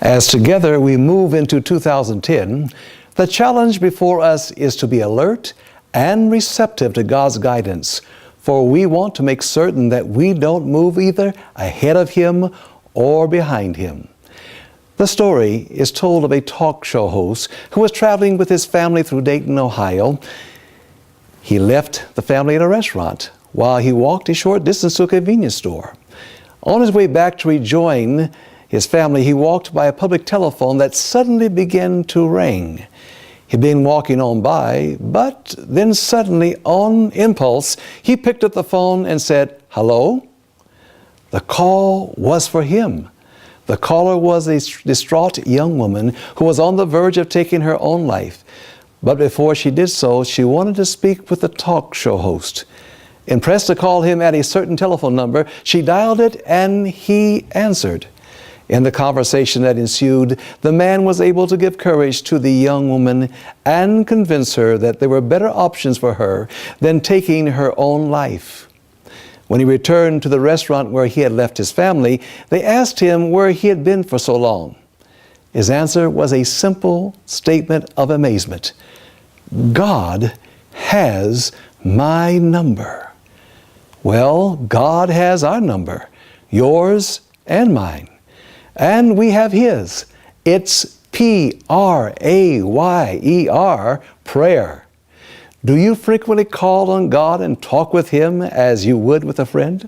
As together we move into 2010, the challenge before us is to be alert and receptive to God's guidance, for we want to make certain that we don't move either ahead of Him or behind Him. The story is told of a talk show host who was traveling with his family through Dayton, Ohio. He left the family at a restaurant while he walked a short distance to a convenience store. On his way back to rejoin his family, he walked by a public telephone that suddenly began to ring. He'd been walking on by, but then suddenly, on impulse, he picked up the phone and said, "Hello?" The call was for him. The caller was a distraught young woman who was on the verge of taking her own life. But before she did so, she wanted to speak with the talk show host. Impressed to call him at a certain telephone number, she dialed it and he answered. In the conversation that ensued, the man was able to give courage to the young woman and convince her that there were better options for her than taking her own life. When he returned to the restaurant where he had left his family, they asked him where he had been for so long. His answer was a simple statement of amazement. "God has my number." Well, God has our number, yours and mine. And we have His. It's P-R-A-Y-E-R, prayer. Do you frequently call on God and talk with Him as you would with a friend?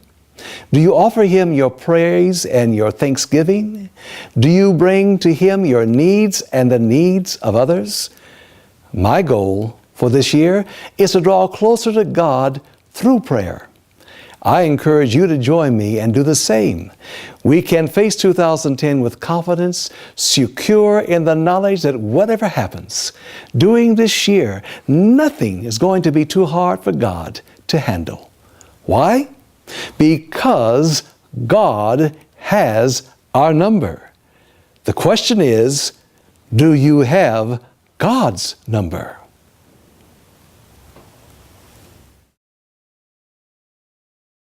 Do you offer Him your praise and your thanksgiving? Do you bring to Him your needs and the needs of others? My goal for this year is to draw closer to God through prayer. I encourage you to join me and do the same. We can face 2010 with confidence, secure in the knowledge that whatever happens during this year, nothing is going to be too hard for God to handle. Why? Because God has our number. The question is, do you have God's number?